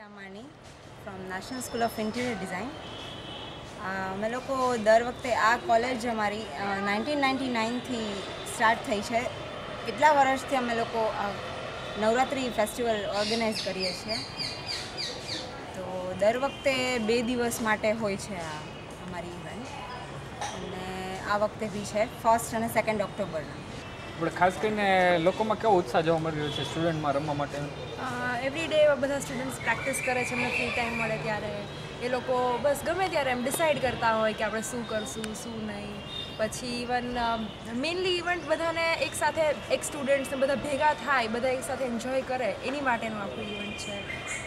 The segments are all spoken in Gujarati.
Ramani from national school of interior design. અમે લોકો દર વખતે આ કોલેજ અમારી 1999થી સ્ટાર્ટ થઈ છે. કેટલા વર્ષથી અમે લોકો નવરાત્રિ ફેસ્ટિવલ ઓર્ગેનાઇઝ કરીએ છીએ. તો દર વખતે 2 દિવસ માટે હોય છે આ અમારી ઇવેન્ટ, અને આ વખતે બી છે 1 અને 2 ઓક્ટોબરના. આપણે ખાસ કરીને લોકોમાં કેવો ઉત્સાહ જોવા મળી રહ્યો છે સ્ટુડન્ટમાં રમવા માટે? એવરી ડે બધા સ્ટુડન્ટ્સ પ્રેક્ટિસ કરે છે, એમને ફ્રી ટાઈમ મળે ત્યારે એ લોકો બસ ગમે ત્યારે એમ ડિસાઇડ કરતા હોય કે આપણે શું કરશું શું નહીં. પછી ઇવન મેઇનલી ઇવેન્ટ બધાને એક સાથે એક સ્ટુડન્ટ્સને બધા ભેગા થાય, બધા એક સાથે એન્જોય કરે એની માટેનું આખું ઇવેન્ટ છે.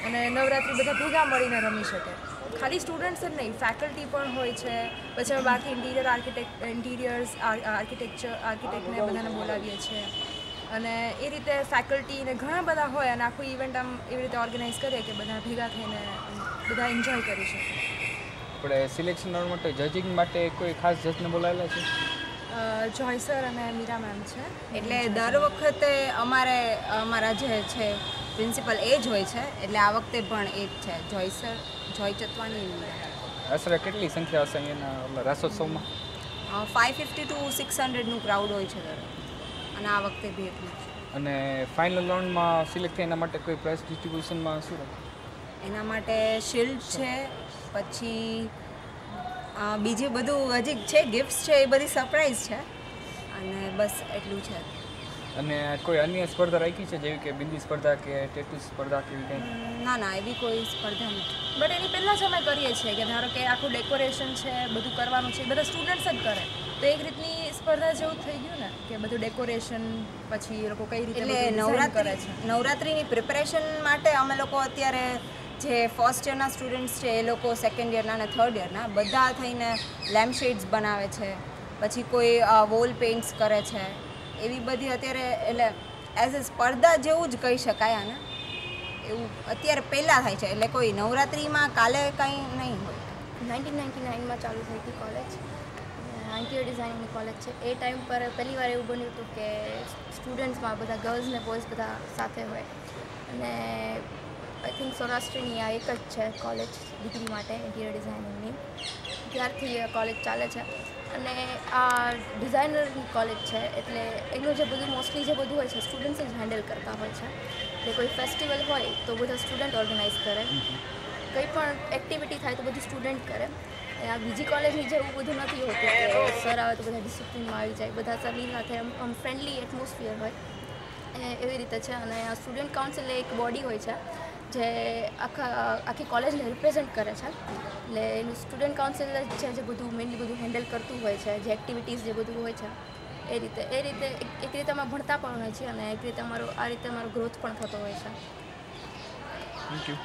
અને નવરાત્રિ બધા ભેગા મળીને રમી શકે. ખાલી સ્ટુડન્ટ્સ જ નહીં, ફેકલ્ટી પણ હોય છે. પછી અમે બહારથી આર્કિટેક્ટને બધાને બોલાવીએ છીએ, અને એ રીતે ફેકલ્ટીને ઘણા બધા હોય અને આખું ઇવેન્ટ આમ એવી રીતે ઓર્ગેનાઇઝ કરીએ કે બધા ભેગા થઈને બધા એન્જોય કરી શકે. આપણે સિલેક્શન માટે જજિંગ માટે કોઈ ખાસ જજને બોલાવેલા છે? જોય સર અને મીરા મેમ છે. એટલે દર વખતે અમારા જે છે પ્રિન્સિપલ એ જ હોય છે, એટલે આ વખતે પણ એ જ છે, જોય ચતવાની. આશરે કેટલી સંખ્યા હશે અહીંયાના રાસોત્સવમાં? 550 to 600નું ક્રાઉડ હોય છે દર, અને આ વખતે બી એટલું જ. અને ફાઇનલ રાઉન્ડમાં સિલેક્ટ થાય એના માટે કોઈ પ્રાઇઝ ડિસ્ટ્રીબ્યુશનમાં શું રહે? એના માટે શિલ્ડ છે, પછી બીજું બધું હજી છે, ગિફ્ટ્સ છે, એ બધી સરપ્રાઈઝ છે, અને બસ એટલું છે. અને કોઈ અન્ય સ્પર્ધા રાખી છે જેવી કે બિંદી સ્પર્ધા કે ટેટુ સ્પર્ધા કે એવી કંઈ? ના, એવી કોઈ સ્પર્ધા નથી. બટ એની પહેલાં જ અમે કરીએ છીએ કે ધારો કે આખું ડેકોરેશન છે, બધું કરવાનું છે, બધા સ્ટુડન્ટ્સ જ કરે, તો એક રીતની સ્પર્ધા જેવું થઈ ગયું ને કે બધું ડેકોરેશન પછી એ લોકો કઈ રીતે એટલે કરે છે. નવરાત્રિની પ્રિપેરેશન માટે અમે લોકો અત્યારે જે ફર્સ્ટ યરના સ્ટુડન્ટ્સ છે એ લોકો સેકન્ડ યરના અને થર્ડ યરના બધા થઈને લેમ્પ શેડ્સ બનાવે છે, પછી કોઈ વોલ પેઇન્ટ્સ કરે છે, એવી બધી અત્યારે એટલે એઝ એ સ્પર્ધા જેવું જ કહી શકાય આને. એવું અત્યારે પહેલાં થાય છે, એટલે કોઈ નવરાત્રિમાં કાલે કંઈ નહીં હોય. 1999માં ચાલુ થઈ હતી કોલેજ, ઇન્ટિરિયર ડિઝાઇનિંગની કોલેજ છે. એ ટાઈમ પર પહેલી વાર એવું બન્યું હતું કે સ્ટુડન્ટ્સમાં બધા ગર્લ્સ ને બોયઝ બધા સાથે હોય, અને આઈ થિંક સૌરાષ્ટ્રની આ એક જ છે કોલેજ ડિગ્રી માટે ઇન્ટિરિયર ડિઝાઇનિંગની. ત્યારથી કોલેજ ચાલે છે, અને આ ડિઝાઇનરની કોલેજ છે, એટલે એનું જે બધું મોસ્ટલી જે બધું હોય છે સ્ટુડન્ટ્સ જ હેન્ડલ કરતા હોય છે. એટલે કોઈ ફેસ્ટિવલ હોય તો બધા સ્ટુડન્ટ ઓર્ગેનાઇઝ કરે, કંઈ પણ એક્ટિવિટી થાય તો બધું સ્ટુડન્ટ કરે. આ બીજી કોલેજની જેવું બધું નથી હોતું કે સર આવે તો બધા ડિસિપ્લિનમાં આવી જાય, બધા સરની સાથે આમ ફ્રેન્ડલી એટમોસ્ફિયર હોય એવી રીતે છે. અને આ સ્ટુડન્ટ કાઉન્સિલ એક બોડી હોય છે જે આખી કોલેજને રિપ્રેઝેન્ટ કરે છે. એટલે એનું સ્ટુડન્ટ કાઉન્સિલ જ છે જે બધું મેઇનલી બધું હેન્ડલ કરતું હોય છે, જે એક્ટિવિટીઝ જે બધું હોય છે એ રીતે એક રીતે અમે ભણતા પણ હોય છે, અને એક રીતે અમારો ગ્રોથ પણ થતો હોય છે. Thank you.